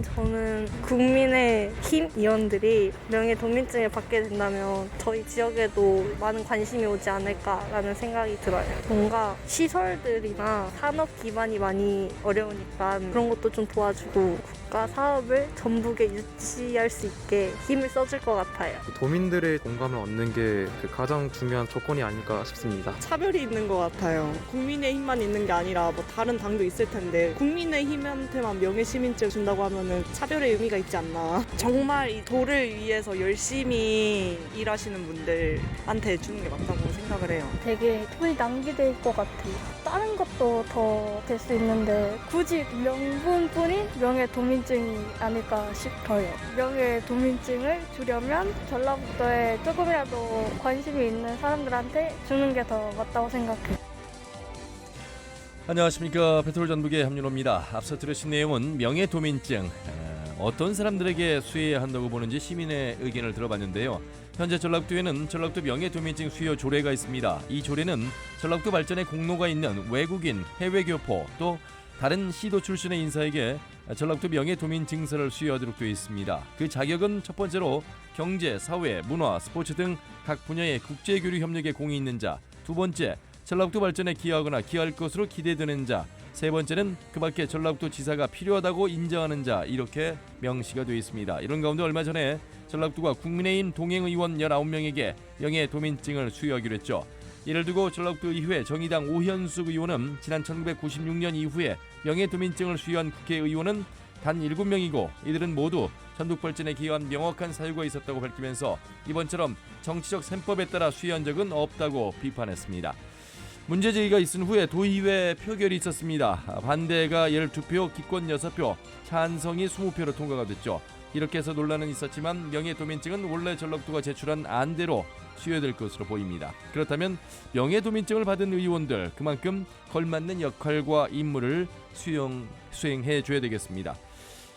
저는 국민의힘 의원들이 명예도민증을 받게 된다면 저희 지역에도 많은 관심이 오지 않을까라는 생각이 들어요. 뭔가 시설들이나 산업 기반이 많이 어려우니까 그런 것도 좀 도와주고 국가 사업을 전북에 유치할 수 있게 힘을 써줄 것 같아요. 도민들의 공감을 얻는 게 가장 중요한 조건이 아닐까 싶습니다. 차별이 있는 것 같아요. 국민의힘만 있는 게 아니라 뭐 다른 당도 있을 텐데 국민의힘한테만 명예시민증 준다고 하면은 차별의 의미가 있지 않나. 정말 이 도를 위해서 열심히 일하시는 분들한테 주는 게 맞다고 생각을 해요. 되게 돈이 낭비될 것 같아요. 다른 것도 더 될 수 있는데 굳이 명분뿐인 명예도민증이 아닐까 싶어요. 명예도민증을 주려면 전라북도에 조금이라도 관심이 있는 사람들한테 주는 게 더 맞다고 생각해요. 안녕하십니까. 페트롤 전북의 함윤호입니다. 앞서 들으신 내용은 명예도민증 어떤 사람들에게 수여해야 한다고 보는지 시민의 의견을 들어봤는데요. 현재 전라북도에는 전라북도 명예도민증 수여 조례가 있습니다. 이 조례는 전라북도 발전에 공로가 있는 외국인, 해외교포 또 다른 시도 출신의 인사에게 전라북도 명예도민증서를 수여하도록 되어 있습니다. 그 자격은 첫 번째로 경제, 사회, 문화, 스포츠 등 각 분야의 국제교류 협력에 공이 있는 자, 두 번째 전라북도 발전에 기여하거나 기여할 것으로 기대되는 자, 세 번째는 그 밖에 전라북도 지사가 필요하다고 인정하는 자, 이렇게 명시가 되어 있습니다. 이런 가운데 얼마 전에 전라북도가 국민의힘 동행의원 19명에게 명예도민증을 수여하기로 했죠. 이를 두고 전라북도 의회 정의당 오현숙 의원은 지난 1996년 이후에 명예도민증을 수여한 국회의원은 단 7명이고 이들은 모두 전북 발전에 기여한 명확한 사유가 있었다고 밝히면서 이번처럼 정치적 셈법에 따라 수여한 적은 없다고 비판했습니다. 문제 제기가 있은 후에 도의회 표결이 있었습니다. 반대가 12표, 기권 6표, 찬성이 20표로 통과가 됐죠. 이렇게 해서 논란은 있었지만 명예도민증은 원래 전라북도가 제출한 안대로 수여될 것으로 보입니다. 그렇다면 명예도민증을 받은 의원들 그만큼 걸맞는 역할과 임무를 수행해 줘야 되겠습니다.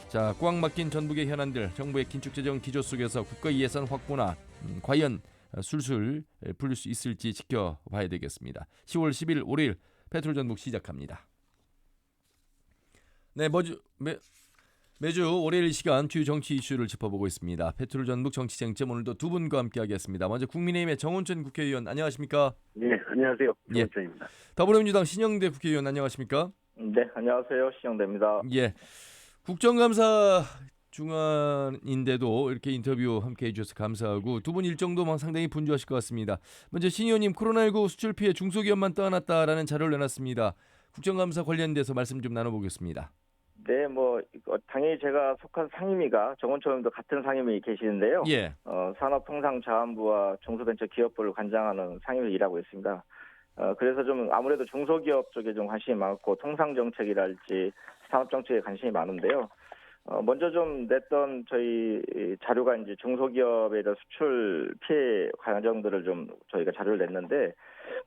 자, 꽉 막힌 전북의 현안들, 정부의 긴축재정 기조 속에서 국가 예산 확보나 과연 술술 풀릴 수 있을지 지켜봐야 되겠습니다. 10월 10일 월요일 페트롤 전북 시작합니다. 네, 매주 월요일 시간 주요 정치 이슈를 짚어보고 있습니다. 페트롤 전북 정치 쟁점 오늘도 두 분과 함께하겠습니다. 먼저 국민의힘의 정원천 국회의원 안녕하십니까? 네, 안녕하세요. 정원천입니다. 더불어민주당 신영대 국회의원 안녕하십니까? 네, 안녕하세요. 신영대입니다. 예, 국정감사 중간인데도 이렇게 인터뷰 함께 해주셔서 감사하고 두 분 일정도 상당히 분주하실 것 같습니다. 먼저 신 의원님 코로나19 수출 피해 중소기업만 떠안았다라는 자료를 내놨습니다. 국정감사 관련돼서 말씀 좀 나눠보겠습니다. 네, 당연히 제가 속한 상임위가 정원천 의원도 같은 상임위 계시는데요. 예. 산업통상자원부와 중소벤처기업부를 관장하는 상임위를 일하고 있습니다. 그래서 좀 아무래도 중소기업 쪽에 좀 관심이 많고 통상정책이랄지 산업정책에 관심이 많은데요. 먼저 좀 냈던 저희 자료가 이제 중소기업에 대한 수출 피해 과정들을 좀 저희가 자료를 냈는데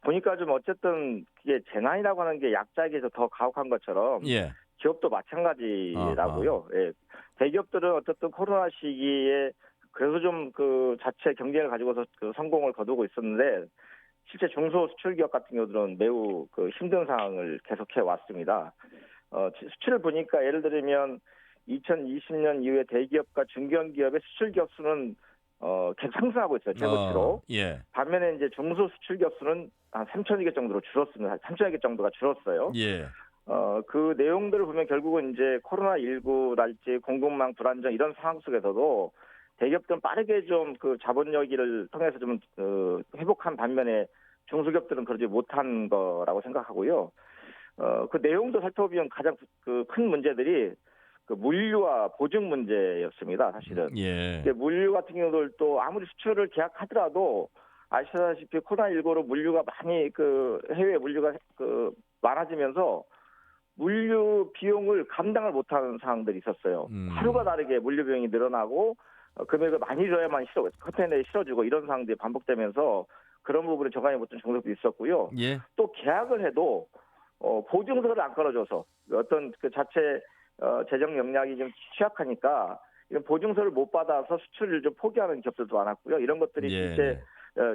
보니까 좀 어쨌든 이게 재난이라고 하는 게 약자에게서 더 가혹한 것처럼 예. 기업도 마찬가지라고요. 예. 대기업들은 어쨌든 코로나 시기에 그래서 좀 그 자체 경쟁을 가지고서 그 성공을 거두고 있었는데 실제 중소 수출 기업 같은 경우들은 매우 그 힘든 상황을 계속해 왔습니다. 수치를 보니까 예를 들면 2020년 이후에 대기업과 중견기업의 수출 기업 수는 계속 상승하고 있어요. 최고치로. 예. 반면에 이제 중소 수출 기업 수는 한 3,000여 개 정도로 줄었습니다. 3,000여 개 정도가 줄었어요. 예. 그 내용들을 보면 결국은 이제 코로나19날지 공급망 불안정 이런 상황 속에서도 대기업들은 빠르게 좀 그 자본여기를 통해서 좀 회복한 반면에 중소기업들은 그러지 못한 거라고 생각하고요. 그 내용도 살펴보면 가장 그 큰 문제들이 그 물류와 보증 문제였습니다. 사실은. 예. 물류 같은 경우도 아무리 수출을 계약하더라도 아시다시피 코로나19로 물류가 많이 그 해외 물류가 그 많아지면서 물류 비용을 감당을 못하는 상황들이 있었어요. 하루가 다르게 물류 비용이 늘어나고 금액을 많이 줘야만 컨테이너에 실어주고 이런 상황들이 반복되면서 그런 부분에 저감이 못한 정책도 있었고요. 예. 또 계약을 해도 보증서를 안 걸어줘서 어떤 그 자체 재정 역량이 좀 취약하니까 이런 보증서를 못 받아서 수출을 좀 포기하는 기업들도 많았고요. 이런 것들이 예. 실제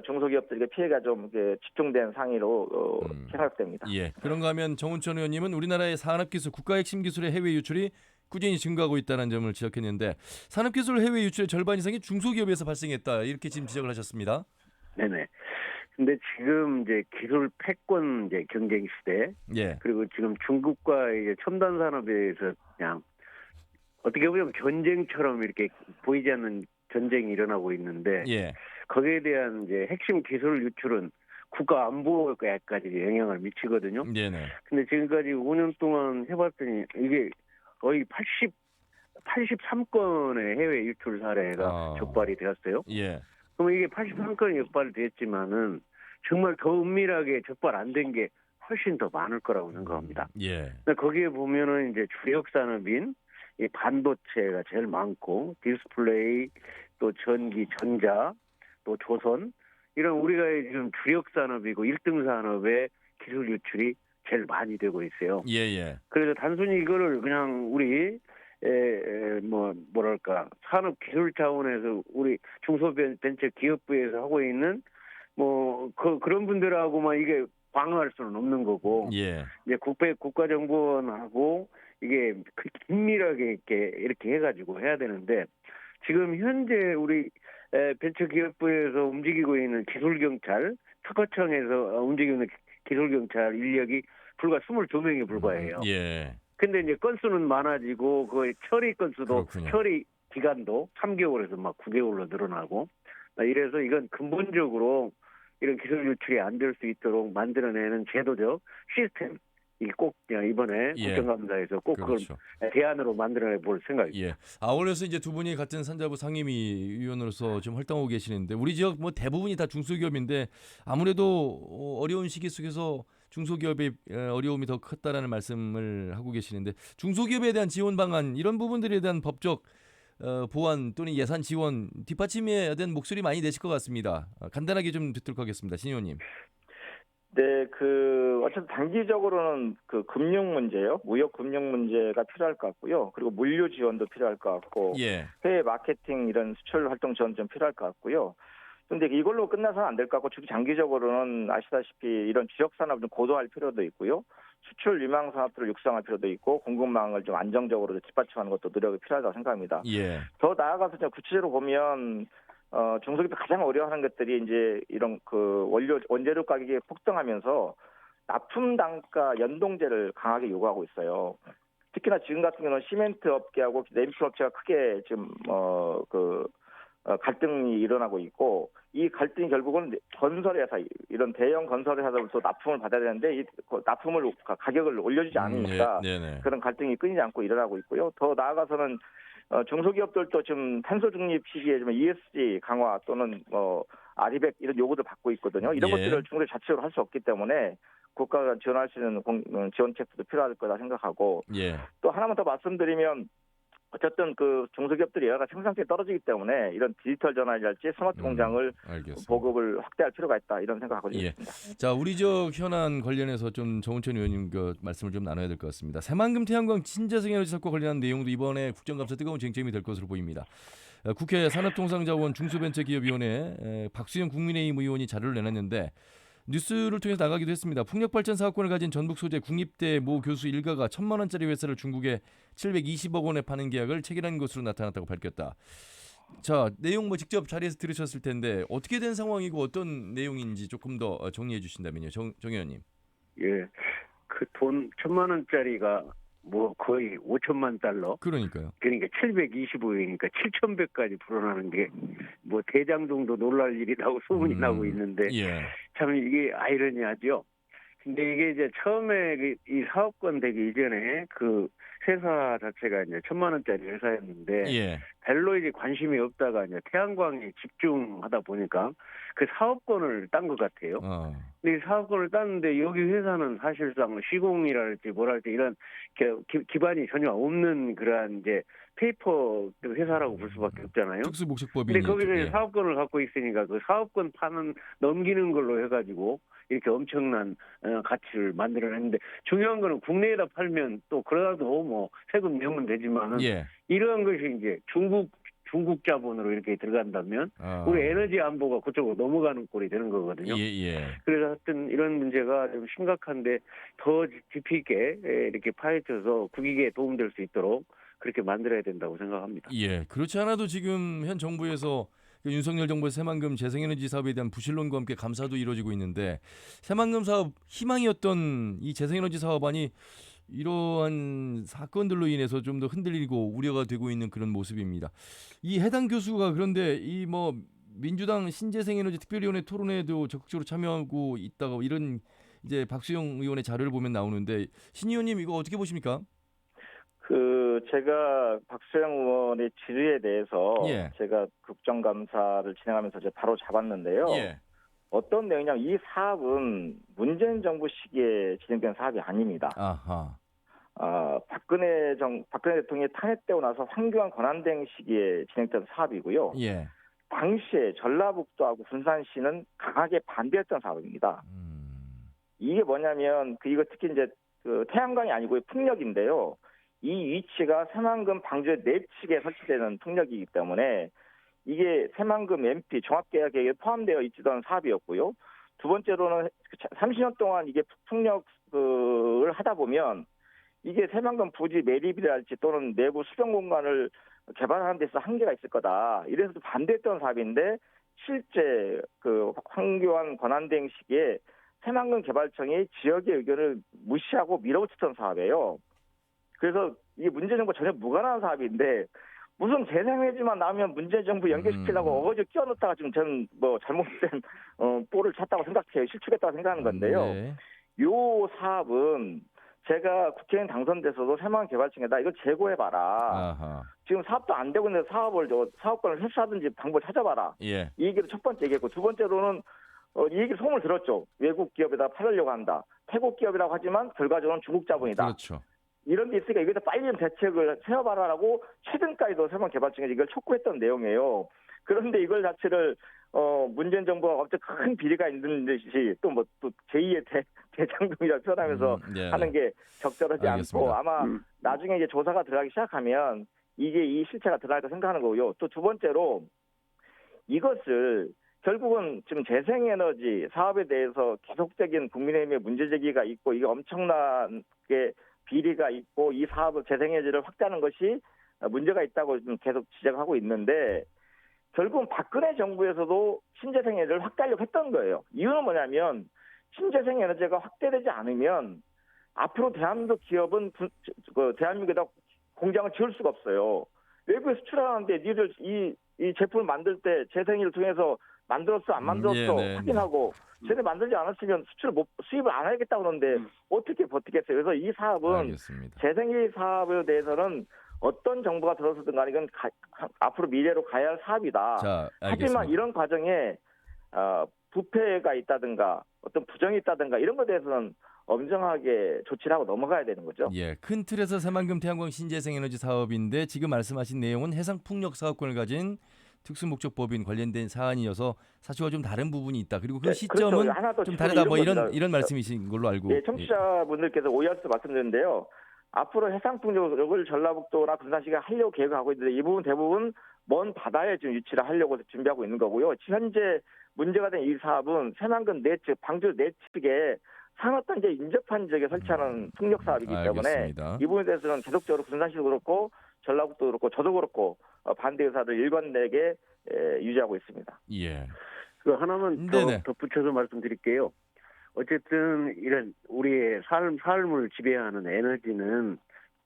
중소기업들에게 피해가 좀 집중된 상위로 생각됩니다. 예. 그런가 하면 정운천 의원님은 우리나라의 산업기술, 국가 핵심 기술의 해외 유출이 꾸준히 증가하고 있다는 점을 지적했는데 산업기술 해외 유출의 절반 이상이 중소기업에서 발생했다 이렇게 지금 지적을 하셨습니다. 네네. 근데 지금 이제 기술 패권 이제 경쟁 시대, 예. 그리고 지금 중국과 이제 첨단 산업에 대해서 그냥 어떻게 보면 전쟁처럼 이렇게 보이지 않는 전쟁이 일어나고 있는데 예. 거기에 대한 이제 핵심 기술 유출은 국가 안보에까지 영향을 미치거든요. 네네. 근데 지금까지 5년 동안 해봤더니 이게 거의 83건의 해외 유출 사례가 적발이 되었어요. 예. 그럼 이게 83건이 적발됐지만은 정말 더 은밀하게 적발 안 된 게 훨씬 더 많을 거라고 생각합니다. 예. 근데 거기에 보면은 이제 주력 산업인 이 반도체가 제일 많고 디스플레이, 또 전기, 전자, 또 조선 이런 우리가 지금 주력 산업이고 1등 산업의 기술 유출이 제일 많이 되고 있어요. 예. 그래서 단순히 이거를 그냥 우리 뭐랄까 산업 기술 차원에서 우리 중소벤처 기업부에서 하고 있는 그런 분들하고만 이게 방어할 수는 없는 거고 예. 이제 국가정보원하고 이게 긴밀하게 이렇게 해가지고 해야 되는데 지금 현재 우리 벤처기업부에서 움직이고 있는 기술경찰, 특허청에서 움직이고 있는 기술경찰 인력이 불과 22명에 불과해요. 예. 근데 이제 건수는 많아지고 그 처리 건수도 그렇군요. 처리 기간도 3개월에서 막 9개월로 늘어나고 이래서 이건 근본적으로 이런 기술 유출이 안 될 수 있도록 만들어내는 제도적 시스템 꼭 이번에 예. 국정감사에서 꼭 그렇죠. 그걸 대안으로 만들어내 볼 생각입니다. 예. 아울러서 이제 두 분이 같은 산자부 상임위원으로서 좀 활동하고 계시는데 우리 지역 대부분이 다 중소기업인데 아무래도 어려운 시기 속에서 중소기업의 어려움이 더 컸다라는 말씀을 하고 계시는데 중소기업에 대한 지원 방안 이런 부분들에 대한 법적 보완 또는 예산 지원 뒷받침에 대한 목소리 많이 내실 것 같습니다. 간단하게 좀 듣도록 하겠습니다. 신 의원님. 네, 어쨌든 단기적으로는 금융 문제요, 무역 금융 문제가 필요할 것 같고요. 그리고 물류 지원도 필요할 것 같고, 예. 해외 마케팅 이런 수출 활동 지원 좀 필요할 것 같고요. 근데 이걸로 끝나서는 안 될 것 같고, 장기적으로는 아시다시피 이런 지역 산업을 좀 고도화할 필요도 있고요. 수출 유망 산업들을 육성할 필요도 있고, 공급망을 좀 안정적으로 뒷받침하는 것도 노력이 필요하다고 생각합니다. 예. 더 나아가서 구체적으로 보면 중소기업이 가장 어려워하는 것들이 이제 이런 원재료 가격이 폭등하면서 납품 단가 연동제를 강하게 요구하고 있어요. 특히나 지금 같은 경우는 시멘트 업계하고 내비스 업체가 크게 지금 갈등이 일어나고 있고 이 갈등이 결국은 건설회사 이런 대형 건설회사들도 납품을 받아야 되는데 이 납품을 가격을 올려주지 않으니까 그런 갈등이 끊이지 않고 일어나고 있고요. 더 나아가서는 중소기업들도 지금 탄소 중립 시기에 좀 ESG 강화 또는 아리백 이런 요구를 받고 있거든요. 이런 것들을 중소기업 자체로 할 수 없기 때문에 국가가 지원할 수 있는 지원책도 필요할 거다 생각하고 또 하나만 더 말씀드리면 어쨌든 중소기업들이 여러 가지 생산성이 떨어지기 때문에 이런 디지털 전환이랄지 스마트 공장을 보급을 확대할 필요가 있다 이런 생각하고 있습니다. 자, 우리 지역 현안 관련해서 좀 정운천 의원님 말씀을 좀 나눠야 될 것 같습니다. 새만금 태양광 신재생 에너지 사업과 관련한 내용도 이번에 국정감사 뜨거운 쟁점이 될 것으로 보입니다. 국회 산업통상자원 중소벤처기업위원회 박수영 국민의힘 의원이 자료를 내놨는데 뉴스를 통해서 나가기도 했습니다. 풍력발전 사업권을 가진 전북 소재 국립대 모 교수 일가가 1,000만 원짜리 회사를 중국에 720억 원에 파는 계약을 체결한 것으로 나타났다고 밝혔다. 자, 내용 직접 자리에서 들으셨을 텐데 어떻게 된 상황이고 어떤 내용인지 조금 더 정리해 주신다면요. 정 의원님. 예, 그 돈 1,000만 원짜리가 거의 5천만 달러. 그러니까요. 그러니까 725억이니까 7,100까지 불어나는 게 대장 정도 놀랄 일이라고 소문이 나고 있는데 참 이게 아이러니하죠. 근데 이게 이제 처음에 이 사업권 되기 이전에 그 회사 자체가 이제 1,000만 원짜리 회사였는데 별로 이제 관심이 없다가 이제 태양광에 집중하다 보니까 그 사업권을 딴 것 같아요. 근데 이 사업권을 땄는데 여기 회사는 사실상 시공이랄지 뭐랄지 이런 기반이 전혀 없는 그러한 이제 페이퍼 회사라고 볼 수밖에 없잖아요. 특수목적법인이. 근데 거기서 사업권을 갖고 있으니까 그 사업권 넘기는 걸로 해가지고 이렇게 엄청난 가치를 만들어냈는데 중요한 거는 국내에다 팔면 또 그러다도 세금 내면 되지만은 이러한 것이 이제 중국 중국 자본으로 이렇게 들어간다면 우리 에너지 안보가 그쪽으로 넘어가는 꼴이 되는 거거든요. 그래서 하여튼 이런 문제가 좀 심각한데 더 깊이 있게 이렇게 파헤쳐서 국익에 도움될 수 있도록 그렇게 만들어야 된다고 생각합니다. 예, 그렇지 않아도 지금 현 정부에서 윤석열 정부의 새만금 재생에너지 사업에 대한 부실론과 함께 감사도 이루어지고 있는데 새만금 사업 희망이었던 이 재생에너지 사업안이 이러한 사건들로 인해서 좀 더 흔들리고 우려가 되고 있는 그런 모습입니다. 이 해당 교수가 그런데 이 뭐 민주당 신재생에너지 특별위원회 토론회에도 적극적으로 참여하고 있다고 이런 이제 박수영 의원의 자료를 보면 나오는데 신 의원님 이거 어떻게 보십니까? 제가 박수영 의원의 질의에 대해서 예. 제가 국정감사를 진행하면서 이제 바로 잡았는데요. 예. 어떤 내용이냐면 이 사업은 문재인 정부 시기에 진행된 사업이 아닙니다. 아하. 박근혜 대통령이 탄핵되고 나서 황교안 권한대행 시기에 진행된 사업이고요. 예. 당시에 전라북도하고 군산시는 강하게 반대했던 사업입니다. 이게 뭐냐면 이거 특히 이제 태양광이 아니고 풍력인데요. 이 위치가 새만금 방주의 내측에 설치되는 풍력이기 때문에 이게 새만금 MP 종합계약에 포함되어 있던 사업이었고요. 두 번째로는 30년 동안 이게 풍력을 하다 보면 이게 새만금 부지 매립이랄지 또는 내부 수변 공간을 개발하는 데서 한계가 있을 거다. 이래서 반대했던 사업인데 실제 황교안 권한대행 시기에 새만금 개발청이 지역의 의견을 무시하고 밀어붙였던 사업이에요. 그래서 이게 문재인 정부 전혀 무관한 사업인데 무슨 재생에너지만 나오면 문재인 정부 연결시키려고 어거지 끼워넣다가 지금 저는 뭐 잘못된 볼을 찼다고 생각해요. 실축했다고 생각하는 건데요. 네. 요 사업은 제가 국회의원 당선돼서도 새만금 개발청에다 이거 재고해봐라. 아하. 지금 사업도 안 되고 있는데 사업권을 회수하든지 방법을 찾아봐라. 예. 이 얘기를 첫 번째 얘기했고 두 번째로는 이 얘기를 소문을 들었죠. 외국 기업에다 팔으려고 한다. 태국 기업이라고 하지만 결과적으로는 중국 자본이다. 그렇죠. 이런 게 있으니까 이거에 빨리 좀 대책을 세워봐라라고 최근까지도 새만금 개발청에 이걸 촉구했던 내용이에요. 그런데 이걸 자체를 문재인 정부가 갑자기 큰 비리가 있는 듯이 또 제2의 대장동이라 표현하면서 하는 게 적절하지 알겠습니다. 않고 아마 나중에 이제 조사가 들어가기 시작하면 이게 이 실체가 드러날까 생각하는 거고요. 또 두 번째로 이것을 결국은 지금 재생에너지 사업에 대해서 계속적인 국민의힘의 문제제기가 있고 이게 엄청나게 비리가 있고 이 사업을 재생에너지를 확대하는 것이 문제가 있다고 좀 계속 지적하고 있는데 결국은 박근혜 정부에서도 신재생에너지를 확대하려고 했던 거예요. 이유는 뭐냐면 신재생에너지가 확대되지 않으면 앞으로 대한민국 기업은 대한민국에다 공장을 지을 수가 없어요. 외국에 수출하는데 니들 이 제품을 만들 때 재생에너지를 통해서 만들었어 안 만들었어 확인하고 쟤네 만들지 않았으면 수입을 안 하겠다 그러는데 어떻게 버티겠어요. 그래서 이 사업은 알겠습니다. 재생에너지 사업에 대해서는 어떤 정부가 들어서든 간에 이건 앞으로 미래로 가야 할 사업이다. 자, 하지만 이런 과정에 부패가 있다든가 어떤 부정이 있다든가 이런 것에 대해서는 엄정하게 조치를 하고 넘어가야 되는 거죠. 예, 큰 틀에서 새만금 태양광 신재생에너지 사업인데 지금 말씀하신 내용은 해상풍력 사업권을 가진 특수목적법인 관련된 사안이어서 사실과 좀 다른 부분이 있다. 그리고 그 시점은 그렇죠. 좀 다르다. 뭐 이런 말씀이신 걸로 알고. 네, 청취자분들께서 오해하셔서 말씀드렸는데요. 앞으로 해상풍력을 전라북도나 군산시가 하려고 계획하고 있는데 이 부분 대부분 먼 바다에 지금 유치를 하려고 준비하고 있는 거고요. 현재 문제가 된 이 사업은 새만금 내측, 방주 내측에 산업단지 인접한 지역에 설치하는 풍력 사업이기 때문에 알겠습니다. 이 부분에 대해서는 계속적으로 군산시도 그렇고 전라북도 그렇고 저도 그렇고 반대 의사를 일관되게 유지하고 있습니다. 예. 그 하나만 더 덧붙여서 말씀드릴게요. 어쨌든 이런 우리의 삶을 지배하는 에너지는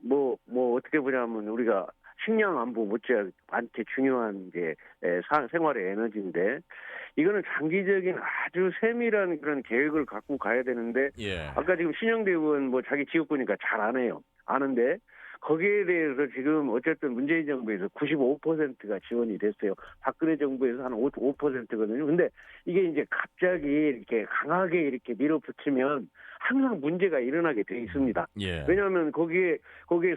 뭐 어떻게 보냐면 우리가 식량 안보 못지않게 중요한 게 생활의 에너지인데 이거는 장기적인 아주 세밀한 그런 계획을 갖고 가야 되는데 아까 지금 신영대 의원 자기 지역구니까 잘 아는데 거기에 대해서 지금 어쨌든 문재인 정부에서 95%가 지원이 됐어요. 박근혜 정부에서 한 5%거든요. 근데 이게 이제 갑자기 이렇게 강하게 이렇게 밀어붙이면 항상 문제가 일어나게 돼 있습니다. 왜냐하면 거기에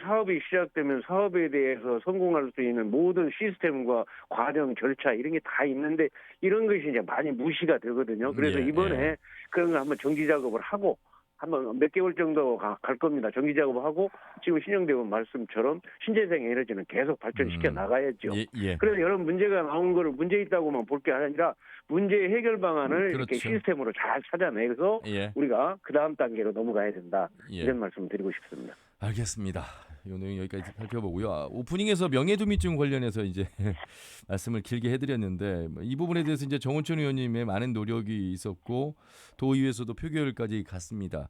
사업이 시작되면 사업에 대해서 성공할 수 있는 모든 시스템과 과정, 절차 이런 게 다 있는데 이런 것이 이제 많이 무시가 되거든요. 그래서 이번에 그런 거 한번 정지 작업을 하고 한번 몇 개월 정도 갈 겁니다. 정기 작업하고 지금 신영대원 말씀처럼 신재생 에너지는 계속 발전시켜 나가야죠. 예. 그래서 여러 문제가 나온 거를 문제 있다고만 볼 게 아니라 문제 해결 방안을 이렇게 그렇죠. 시스템으로 잘 찾아내서 예. 우리가 그 다음 단계로 넘어가야 된다. 예. 이런 말씀 드리고 싶습니다. 알겠습니다. 이 내용 여기까지 살펴보고요. 오프닝에서 명예도민증 관련해서 이제 말씀을 길게 해드렸는데 이 부분에 대해서 이제 정원천 의원님의 많은 노력이 있었고 도의회에서도 표결까지 갔습니다.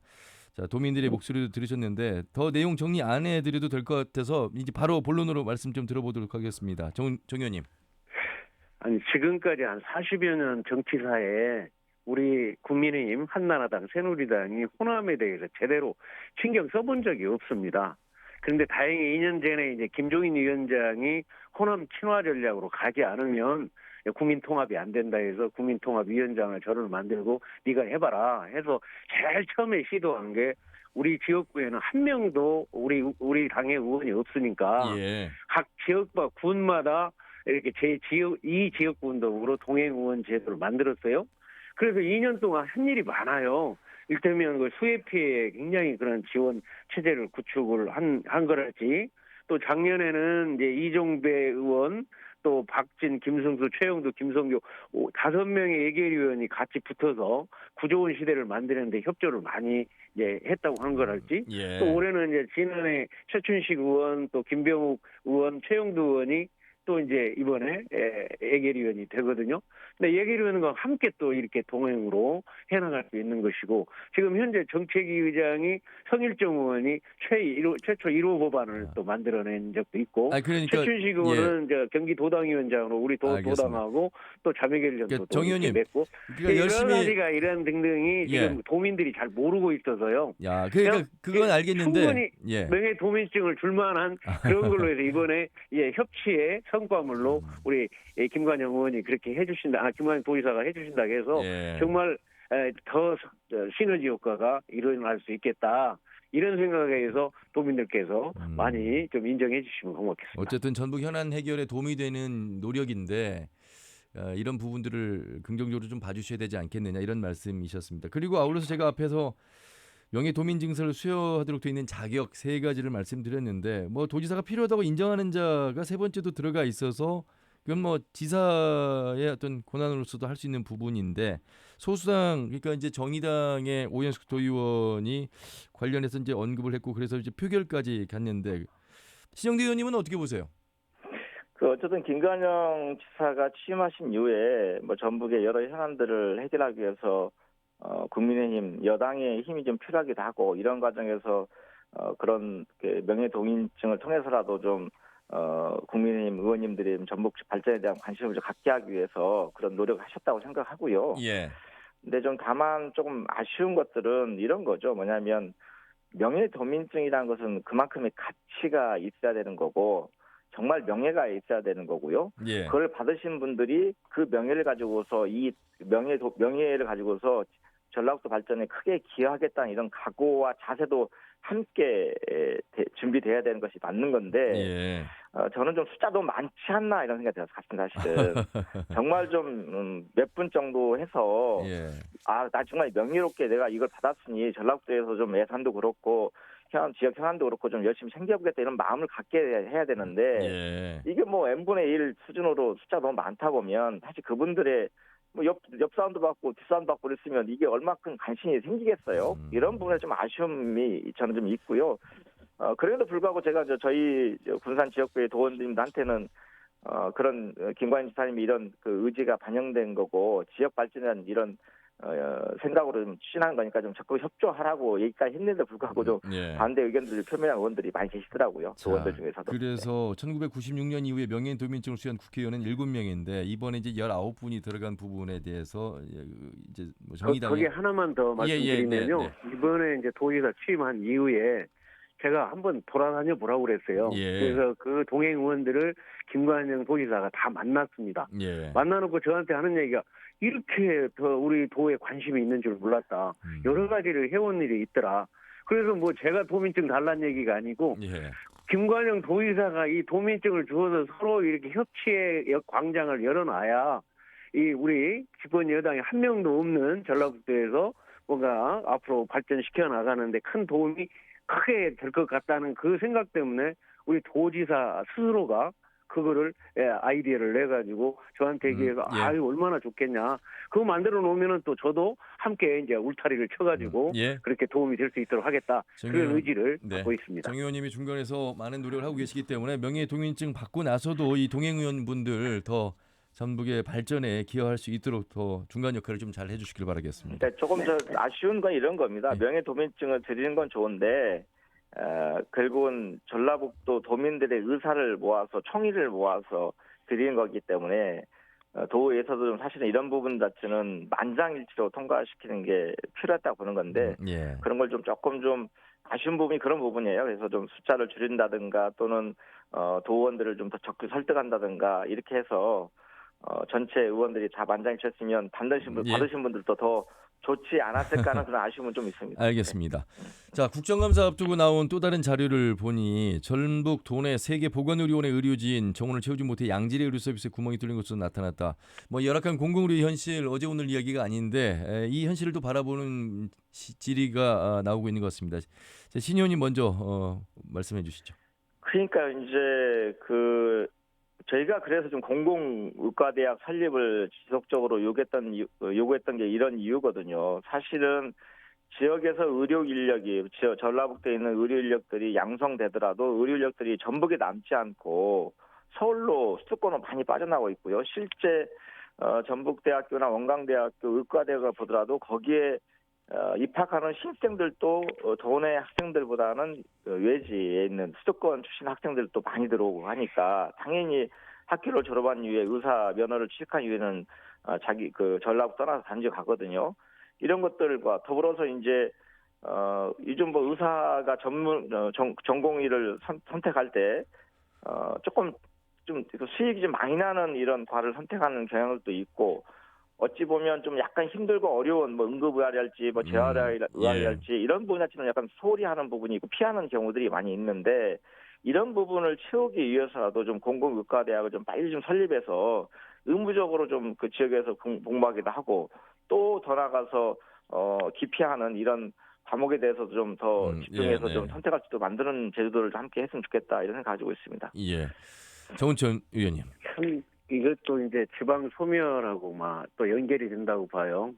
자, 도민들의 목소리도 들으셨는데 더 내용 정리 안 해드려도 될 것 같아서 이제 바로 본론으로 말씀 좀 들어보도록 하겠습니다. 정 의원님. 아니 지금까지 한 40여 년 정치사에 우리 국민의힘, 한나라당, 새누리당이 호남에 대해서 제대로 신경 써본 적이 없습니다. 그런데 다행히 2년 전에 이제 김종인 위원장이 호남 친화 전략으로 가지 않으면 국민통합이 안 된다 해서 국민통합위원장을 저를 만들고 네가 해봐라 해서 제일 처음에 시도한 게 우리 지역구에는 한 명도 우리 당의 의원이 없으니까 각 지역과 군마다 이렇게 이 지역구 운동으로 동행 의원 제도를 만들었어요. 그래서 2년 동안 한 일이 많아요. 일테면 그 수해 피해에 굉장히 그런 지원 체제를 구축을 한 거랄지, 또 작년에는 이제 이종배 의원, 또 박진, 김승수, 최영두, 김성교 5명의 예결위원이 같이 붙어서 구조원 시대를 만드는데 협조를 많이 이제 했다고 한 거랄지, 또 올해는 이제 지난해 최춘식 의원, 또 김병욱 의원, 최영두 의원이 또 이제 이번에 예결위원이 되거든요. 근데 예결위원과 함께 또 이렇게 동행으로 해나갈 수 있는 것이고, 지금 현재 정책위 의장이 성일정 의원이 최초 1호 법안을 또 만들어낸 적도 있고, 그러니까, 최춘식 의원은 이제 경기도당위원장으로 우리 도당하고 또 자매결연도 정 의원님, 맺고, 그러니까 열심히 여러 가지가 이런 등등이 지금 도민들이 잘 모르고 있어서요. 그러니까 그건 알겠는데 충분히 명예도민증을 줄만한 그런 걸로 해서 이번에 협치의 성과물로 우리 김관영 의원이 그렇게 해주신다, 김관영 도지사가 해주신다고 해서 정말 더 시너지 효과가 일어날 수 있겠다. 이런 생각에서 도민들께서 많이 좀 인정해 주시면 고맙겠습니다. 어쨌든 전북 현안 해결에 도움이 되는 노력인데 이런 부분들을 긍정적으로 좀 봐주셔야 되지 않겠느냐, 이런 말씀이셨습니다. 그리고 아울러서 제가 앞에서 명예도민증서를 수여하도록 되어 있는 자격 3가지를 말씀드렸는데, 뭐 도지사가 필요하다고 인정하는 자가 3번째도 들어가 있어서 그건 뭐 지사의 어떤 권한으로서도 할 수 있는 부분인데, 소수당, 그러니까 이제 정의당의 오연숙 도의원이 관련해서 이제 언급을 했고, 그래서 이제 표결까지 갔는데, 신영대 의원님은 어떻게 보세요? 어쨌든 김관영 지사가 취임하신 이후에 뭐 전북의 여러 현안들을 해결하기 위해서 국민의힘 여당의 힘이 좀 필요하기도 하고, 이런 과정에서 그런 명예도민증을 통해서라도 좀 국민의힘 의원님들이 전북 발전에 대한 관심을 좀 갖게 하기 위해서 그런 노력을 하셨다고 생각하고요. 근데 좀 다만 조금 아쉬운 것들은 이런 거죠. 뭐냐면 명예도민증이라는 것은 그만큼의 가치가 있어야 되는 거고, 정말 명예가 있어야 되는 거고요. 그걸 받으신 분들이 그 명예를 가지고서 이 명예를 가지고서 전라북도 발전에 크게 기여하겠다는 이런 각오와 자세도 함께 준비돼야 되는 것이 맞는 건데, 저는 좀 숫자 너무 많지 않나 이런 생각이 들었습니다. 사실은 정말 좀 몇 분 정도 해서 나 정말 명예롭게 내가 이걸 받았으니 전라북도에서 좀 예산도 그렇고 지역 현안도 그렇고 좀 열심히 챙겨보겠다 이런 마음을 갖게 해야 되는데, 이게 뭐 n분의 1 수준으로 숫자 너무 많다 보면 사실 그분들의 뭐 옆 사운드 받고 뒷 사운드 받고 그랬으면 이게 얼마큼 관심이 생기겠어요. 이런 부분에 좀 아쉬움이 저는 좀 있고요. 그래도 불구하고 제가 저희 군산 지역구의 도원님들한테는 그런 김관영 지사님이 이런 그 의지가 반영된 거고, 지역 발전에 대한 이런 생각으로 좀 추진하는 거니까 좀 적극 협조하라고 얘기까지 했는데 불구하고 좀 반대 의견들을 표명한 의원들이 많이 계시더라고요. 의원들 중에서도. 그래서 1996년 이후에 명예도민증을 수여한 국회의원은 7명인데 이번에 이제 19분이 들어간 부분에 대해서 이제 뭐 정의당이 거기 하나만 더 말씀드리면요. 이번에 이제 도지사 취임한 이후에 제가 한번 돌아다녀 보라고 그랬어요. 그래서 그 동행 의원들을 김관영 도지사가 다 만났습니다. 만나놓고 저한테 하는 얘기가, 이렇게 더 우리 도에 관심이 있는 줄 몰랐다. 여러 가지를 해온 일이 있더라. 그래서 뭐 제가 도민증 달라는 얘기가 아니고, 김관영 도의사가 이 도민증을 주어서 서로 이렇게 협치의 광장을 열어놔야 이 우리 집권 여당이 한 명도 없는 전라북도에서 뭔가 앞으로 발전시켜 나가는데 큰 도움이 크게 될 것 같다는 그 생각 때문에 우리 도지사 스스로가 그거를 아이디어를 내가지고 저한테 얘기해서 예. 아유 얼마나 좋겠냐. 그거 만들어 놓으면은 또 저도 함께 이제 울타리를 쳐가지고 예. 그렇게 도움이 될 수 있도록 하겠다. 그런 의지를 갖고 있습니다. 정 의원님이 중간에서 많은 노력을 하고 계시기 때문에 명예동인증 받고 나서도 이 동행의원분들 더 전북의 발전에 기여할 수 있도록 더 중간 역할을 좀 잘 해주시길 바라겠습니다. 네, 조금 더 아쉬운 건 이런 겁니다. 명예도민증을 드리는 건 좋은데 결국은 전라북도 도민들의 의사를 모아서 총의를 모아서 드리는 거기 때문에 도에서도 좀 사실은 이런 부분 자체는 만장일치로 통과시키는 게 필요하다고 보는 건데 예. 그런 걸 좀 조금 좀 아쉬운 부분이 그런 부분이에요. 그래서 좀 숫자를 줄인다든가 또는 도의원들을 좀 더 적극 설득한다든가 이렇게 해서 전체 의원들이 다 만장일치였으면 받으신 분들도 더 좋지 않았을까 하는 그런 아쉬움은 좀 있습니다. 알겠습니다. 자, 국정감사 앞두고 나온 또 다른 자료를 보니 전북 도내 세계 보건의료원의 의료진 정원을 채우지 못해 양질의 의료 서비스에 구멍이 뚫린 것으로 나타났다. 뭐 열악한 공공의료 현실 어제 오늘 이야기가 아닌데 이 현실을 또 바라보는 질의가 나오고 있는 것 같습니다. 신 의원님 먼저 말씀해 주시죠. 그러니까 이제 저희가 그래서 좀 공공의과대학 설립을 지속적으로 요구했던 게 이런 이유거든요. 사실은 지역에서 의료 인력이 전라북도에 있는 의료 인력들이 양성되더라도 의료 인력들이 전북에 남지 않고 서울로 수도권으로 많이 빠져나가고 있고요. 실제 전북대학교나 원광대학교 의과대학을 보더라도 거기에 입학하는 신입생들도 도내 학생들보다는 외지에 있는 수도권 출신 학생들도 많이 들어오고 하니까 당연히 학교를 졸업한 이후에 의사 면허를 취득한 이후에는 자기 전라북 떠나서 단지 가거든요. 이런 것들과 더불어서 이제 요즘 뭐 의사가 전공의를 선택할 때 조금 좀 수익이 좀 많이 나는 이런 과를 선택하는 경향도 있고. 어찌 보면 좀 약간 힘들고 어려운 뭐 응급의학이랄지 뭐 재활의학이랄지 이런 부분 자체는 약간 소홀히 하는 부분이 있고 피하는 경우들이 많이 있는데 이런 부분을 채우기 위해서라도 좀 공공의과대학을 좀 빨리 좀 설립해서 의무적으로 좀 그 지역에서 공부하기도 하고 또 더 나아가서 기피하는 이런 과목에 대해서도 좀 더 집중해서 좀 선택할 수 있도록 만드는 제도를 함께 했으면 좋겠다 이런 생각 가지고 있습니다. 예, 정은천 의원님. 이것도 이제 지방 소멸하고 또 연결이 된다고 봐요.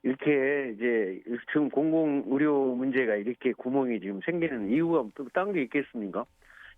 이렇게 이제 지금 공공 의료 문제가 이렇게 구멍이 지금 생기는 이유가 또 딴 게 있겠습니까?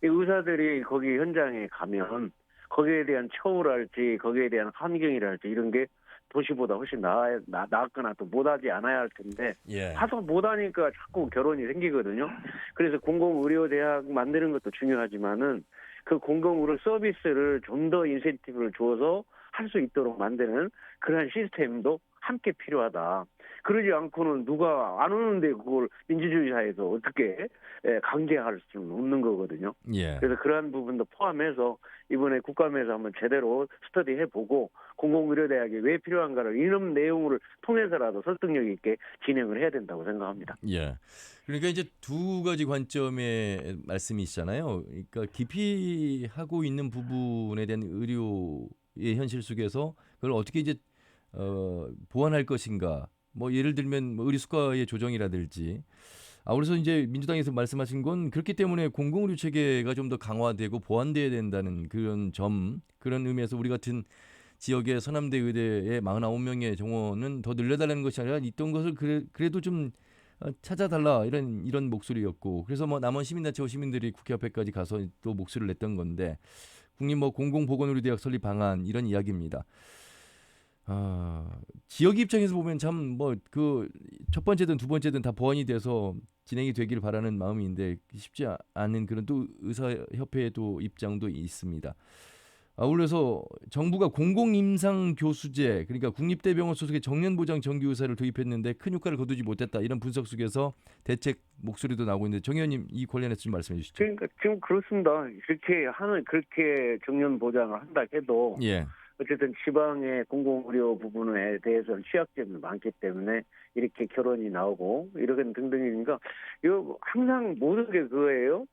이 의사들이 거기 현장에 가면 거기에 대한 처우랄지 거기에 대한 환경이랄지 이런 게 도시보다 훨씬 나았거나 또 못하지 않아야 할 텐데 하도 못하니까 자꾸 결혼이 생기거든요. 그래서 공공의료대학 만드는 것도 중요하지만은 그 공공의료 서비스를 좀 더 인센티브를 주어서 할 수 있도록 만드는 그러한 시스템도 함께 필요하다. 그러지 않고는 누가 안 오는데 그걸 민주주의 사회에서 어떻게 강제할 수는 없는 거거든요. 그래서 그러한 부분도 포함해서 이번에 국감에서 한번 제대로 스터디해보고 공공의료대학이 왜 필요한가를 이런 내용을 통해서라도 설득력 있게 진행을 해야 된다고 생각합니다. 그러니까 이제 두 가지 관점의 말씀이시잖아요. 그러니까 기피하고 있는 부분에 대한 의료의 현실 속에서 그걸 어떻게 이제 보완할 것인가. 뭐 예를 들면 의료 수가의 조정이라든지. 그래서 이제 민주당에서 말씀하신 건 그렇기 때문에 공공의료 체계가 좀 더 강화되고 보완돼야 된다는 그런 의미에서 우리 같은 지역의 서남대 의대의 49명의 정원은 더 늘려달라는 것이 아니라 있던 것을 그래도 좀 찾아달라 이런 목소리였고 그래서 뭐 남원 시민단체와 시민들이 국회 앞에까지 가서 또 목소리를 냈던 건데 국립 공공보건의료대학 설립 방안 이런 이야기입니다. 지역 입장에서 보면 참 첫 번째든 두 번째든 다 보완이 돼서 진행이 되기를 바라는 마음인데 쉽지 않은 그런 또 의사협회의 입장도 있습니다. 아울러서 정부가 공공임상교수제 그러니까 국립대병원 소속의 정년보장 정규의사를 도입했는데 큰 효과를 거두지 못했다 이런 분석 속에서 대책 목소리도 나오고 있는데 정 의원님 이 관련해서 좀 말씀해 주시죠. 그러니까 지금 그렇습니다. 그렇게 정년보장을 한다 해도 어쨌든 지방의 공공의료 부분에 대해서는 취약점이 많기 때문에 이렇게 결론이 나오고 이런 등등이니까 이거 항상 모든 게 그거예요.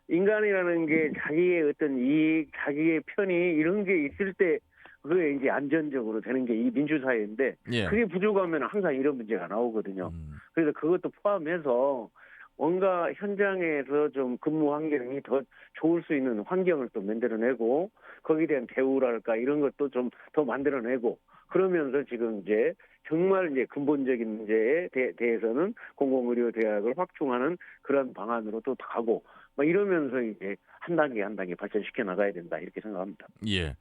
인간이라는 게 자기의 어떤 이익, 자기의 편의 이런 게 있을 때 그게 이제 안전적으로 되는 게 이 민주사회인데 예. 그게 부족하면 항상 이런 문제가 나오거든요. 그래서 그것도 포함해서 뭔가 현장에서 좀 근무 환경이 더 좋을 수 있는 환경을 또 만들어내고 거기에 대한 대우랄까 이런 것도 좀 더 만들어내고 그러면서 지금 이제 정말 이제 근본적인 문제에 대해서는 공공의료 대학을 확충하는 그런 방안으로 또 가고 막 이러면서 이제 한 단계 한 단계 발전시켜 나가야 된다 이렇게 생각합니다. 예.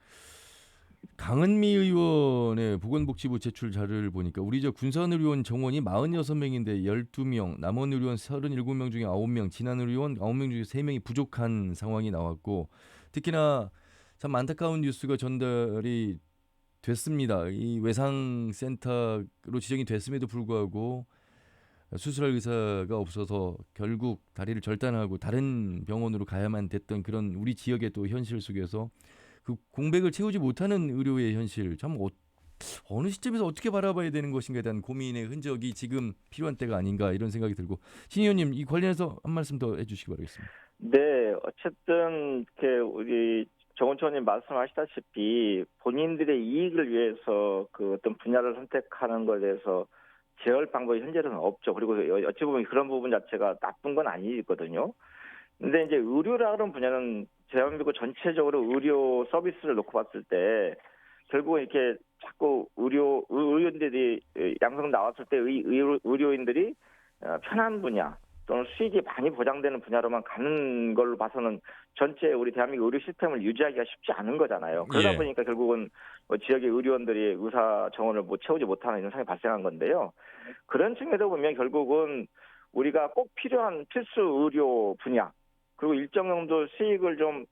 강은미 의원의 보건복지부 제출 자료를 보니까 우리 저 군산의료원 정원이 46명인데 12명, 남원의료원 37명 중에 9명, 진안의료원 9명 중에 3명이 부족한 상황이 나왔고 특히나 참 안타까운 뉴스가 전달이 됐습니다. 이 외상센터로 지정이 됐음에도 불구하고 수술할 의사가 없어서 결국 다리를 절단하고 다른 병원으로 가야만 됐던 그런 우리 지역의 또 현실 속에서 그 공백을 채우지 못하는 의료의 현실 참 어느 시점에서 어떻게 바라봐야 되는 것인가에 대한 고민의 흔적이 지금 필요한 때가 아닌가 이런 생각이 들고 신 의원님 이 관련해서 한 말씀 더 해주시기 바라겠습니다. 네, 어쨌든 우리 정원초님 말씀하시다시피 본인들의 이익을 위해서 그 어떤 분야를 선택하는 것에 대해서 제어할 방법이 현재는 없죠. 그리고 어찌 보면 그런 부분 자체가 나쁜 건 아니거든요. 근데 이제 의료라는 분야는 대한민국 전체적으로 의료 서비스를 놓고 봤을 때 결국은 이렇게 자꾸 의료인들이 양성 나왔을 때 의료인들이 편한 분야 또는 수익이 많이 보장되는 분야로만 가는 걸로 봐서는 전체 우리 대한민국 의료 시스템을 유지하기가 쉽지 않은 거잖아요. 그러다 예. 보니까 결국은 지역의 의료원들이 의사 정원을 채우지 못하는 현상이 발생한 건데요. 그런 측면에서 보면 결국은 우리가 꼭 필요한 필수 의료 분야 그리고 일정 정도 수익을 좀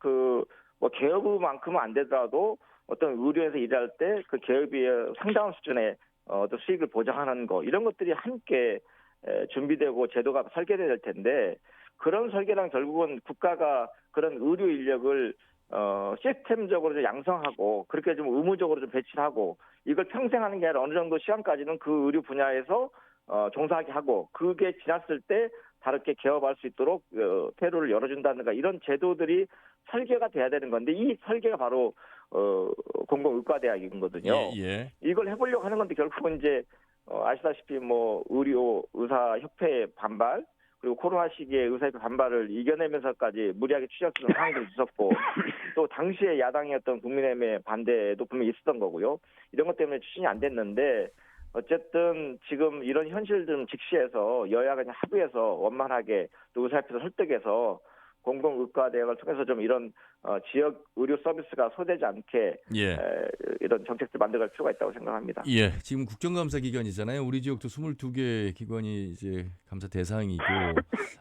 개업만큼은 안 되더라도 어떤 의료에서 일할 때 그 개업이 상당한 수준의 어떤 수익을 보장하는 거 이런 것들이 함께 준비되고 제도가 설계돼야 될 텐데 그런 설계랑 결국은 국가가 그런 의료 인력을 시스템적으로 좀 양성하고 그렇게 좀 의무적으로 좀 배치하고 이걸 평생 하는 게 아니라 어느 정도 시간까지는 그 의료 분야에서 종사하게 하고 그게 지났을 때 다르게 개업할 수 있도록 퇴로를 열어준다든가 이런 제도들이 설계가 돼야 되는 건데 이 설계가 바로 공공의과대학이거든요. 예. 이걸 해보려고 하는 건데 결국은 이제 아시다시피 의료의사협회의 반발 그리고 코로나 시기에 의사협회 반발을 이겨내면서까지 무리하게 추진하는 상황도 있었고 또 당시에 야당이었던 국민의힘의 반대도 분명히 있었던 거고요. 이런 것 때문에 추진이 안 됐는데 어쨌든 지금 이런 현실들을 직시해서 여야가 그냥 합의해서 원만하게 또 의사협회도 설득해서 공공의과대학을 통해서 좀 이런 지역 의료 서비스가 소되지 않게 이런 정책들 만들어갈 필요가 있다고 생각합니다. 예, 지금 국정감사 기간이잖아요. 우리 지역도 22개 기관이 이제 감사 대상이고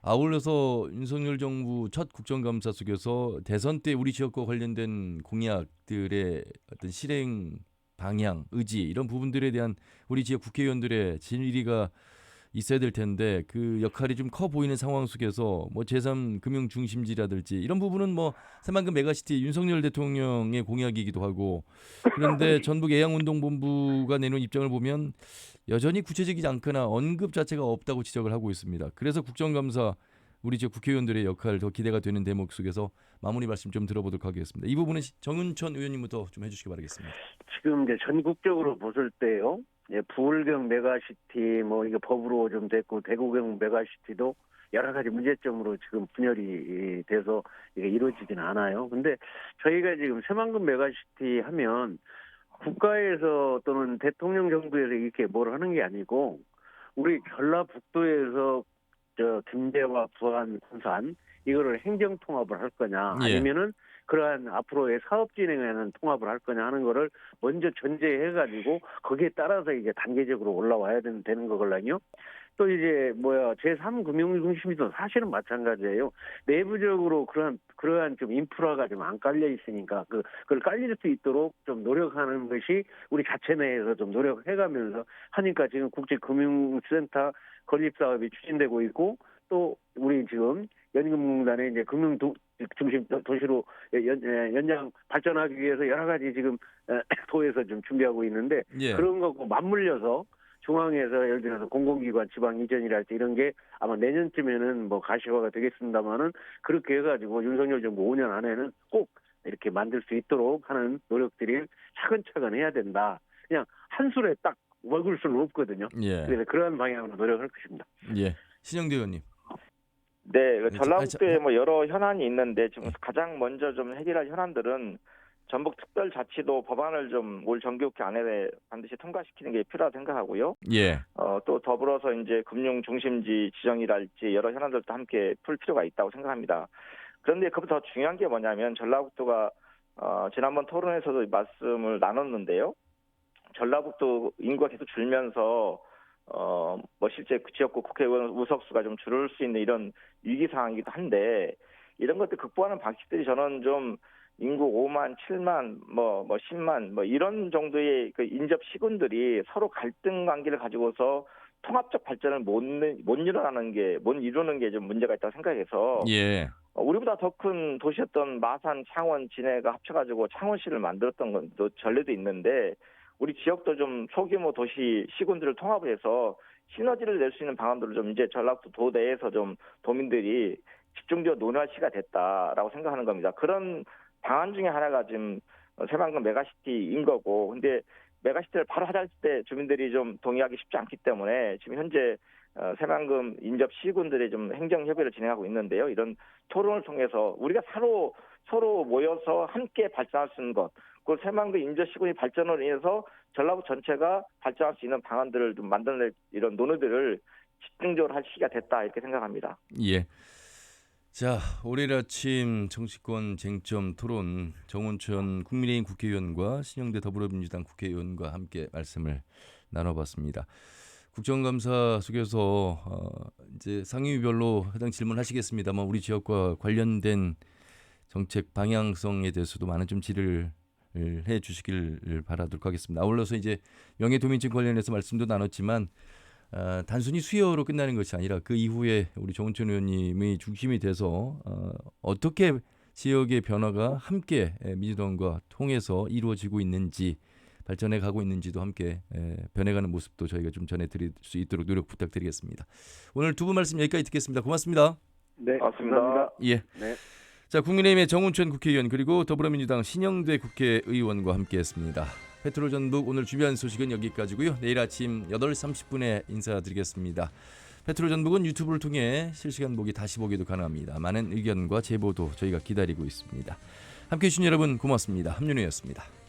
아울러서 윤석열 정부 첫 국정감사 속에서 대선 때 우리 지역과 관련된 공약들의 어떤 실행 방향, 의지 이런 부분들에 대한 우리 지역 국회의원들의 질의가 있어야 될 텐데 그 역할이 좀 커 보이는 상황 속에서 제3 금융 중심지라든지 이런 부분은 새만금 메가시티 윤석열 대통령의 공약이기도 하고 그런데 전북 애양운동본부가 내놓은 입장을 보면 여전히 구체적이지 않거나 언급 자체가 없다고 지적을 하고 있습니다. 그래서 국정감사 우리 지역 국회의원들의 역할 더 기대가 되는 대목 속에서 마무리 말씀 좀 들어보도록 하겠습니다. 이 부분은 정은천 의원님부터 좀 해주시기 바라겠습니다. 지금 이제 전국적으로 봤을 때요. 부울경 메가시티 이게 법으로 좀 됐고 대구경 메가시티도 여러 가지 문제점으로 지금 분열이 돼서 이게 이루어지지는 않아요. 근데 저희가 지금 새만금 메가시티 하면 국가에서 또는 대통령 정부에서 이렇게 뭘 하는 게 아니고 우리 전라북도에서 김제와 부안, 군산 이거를 행정 통합을 할 거냐 아니면은 그러한 앞으로의 사업 진행에는 통합을 할 거냐 하는 거를 먼저 전제해가지고 거기에 따라서 이제 단계적으로 올라와야 되는 거거든요. 또 이제 제3 금융중심지도 사실은 마찬가지예요. 내부적으로 그러한 좀 인프라가 좀 안 깔려 있으니까 그걸 깔릴 수 있도록 좀 노력하는 것이 우리 자체 내에서 좀 노력해가면서 하니까 지금 국제금융센터 건립 사업이 추진되고 있고 또 우리 지금 연금공단의 이제 금융 중심 도시로 연장 발전하기 위해서 여러 가지 지금 도에서 좀 준비하고 있는데 그런 거고 맞물려서 중앙에서 예를 들어서 공공기관 지방 이전이랄지 이런 게 아마 내년쯤에는 가시화가 되겠습니다만은 그렇게 해가지고 윤석열 정부 5년 안에는 꼭 이렇게 만들 수 있도록 하는 노력들이 차근차근 해야 된다. 그냥 한 술에 딱 먹을 수는 없거든요. 예. 그래서 그런 방향으로 노력할 것입니다. 예. 신영대 의원님. 네, 전라북도에 뭐 여러 현안이 있는데 지금 가장 먼저 좀 해결할 현안들은 전북특별자치도 법안을 좀 올 정기국회 안에 반드시 통과시키는 게 필요하다고 생각하고요. 예. 또 더불어서 이제 금융 중심지 지정이랄지 여러 현안들도 함께 풀 필요가 있다고 생각합니다. 그런데 그보다 더 중요한 게 뭐냐면 전라북도가 지난번 토론에서도 말씀을 나눴는데요. 전라북도 인구가 계속 줄면서 뭐 실제 지역구 국회의원 의석수가 좀 줄을 수 있는 이런 위기 상황이기도 한데 이런 것들 극복하는 방식들이 저는 좀 인구 5만, 7만, 뭐 10만 뭐 이런 정도의 그 인접 시군들이 서로 갈등 관계를 가지고서 통합적 발전을 못 이루는 게 좀 문제가 있다고 생각해서 예. 우리보다 더 큰 도시였던 마산, 창원, 진해가 합쳐가지고 창원시를 만들었던 것도 전례도 있는데 우리 지역도 좀 소규모 도시 시군들을 통합을 해서 시너지를 낼 수 있는 방안들을 좀 이제 전라북도 도 내에서 좀 도민들이 집중적으로 논의할 시기가 됐다라고 생각하는 겁니다. 그런 방안 중에 하나가 지금 새만금 메가시티인 거고, 근데 메가시티를 바로 하자 했을 때 주민들이 좀 동의하기 쉽지 않기 때문에 지금 현재 새만금 인접 시군들의 좀 행정 협의를 진행하고 있는데요. 이런 토론을 통해서 우리가 서로 모여서 함께 발전할 수 있는 것, 그 새만금 인접 시군의 발전으로 인해서 전라북도 전체가 발전할 수 있는 방안들을 좀 만들어낼 이런 논의들을 집중적으로 할 시기가 됐다 이렇게 생각합니다. 예. 자, 오늘 아침 정치권 쟁점 토론 정운천 국민의힘 국회의원과 신영대 더불어민주당 국회의원과 함께 말씀을 나눠봤습니다. 국정감사 속에서 이제 상임위별로 해당 질문하시겠습니다만 우리 지역과 관련된 정책 방향성에 대해서도 많은 좀 질의를 해주시길 바라도록 하겠습니다. 아울러서 이제 명예도민증 관련해서 말씀도 나눴지만 단순히 수여로 끝나는 것이 아니라 그 이후에 우리 정운천 의원님의 중심이 돼서 어떻게 지역의 변화가 함께 민주당과 통해서 이루어지고 있는지 발전해 가고 있는지도 함께 변해가는 모습도 저희가 좀 전해드릴 수 있도록 노력 부탁드리겠습니다. 오늘 두 분 말씀 여기까지 듣겠습니다. 고맙습니다. 네, 고맙습니다. 예. 네. 자, 국민의힘의 정운천 국회의원 그리고 더불어민주당 신영대 국회의원과 함께했습니다. 페트로 전북 오늘 준비한 소식은 여기까지고요. 내일 아침 8시 30분에 인사드리겠습니다. 페트로 전북은 유튜브를 통해 실시간 보기 다시 보기도 가능합니다. 많은 의견과 제보도 저희가 기다리고 있습니다. 함께해 주신 여러분 고맙습니다. 함윤우였습니다.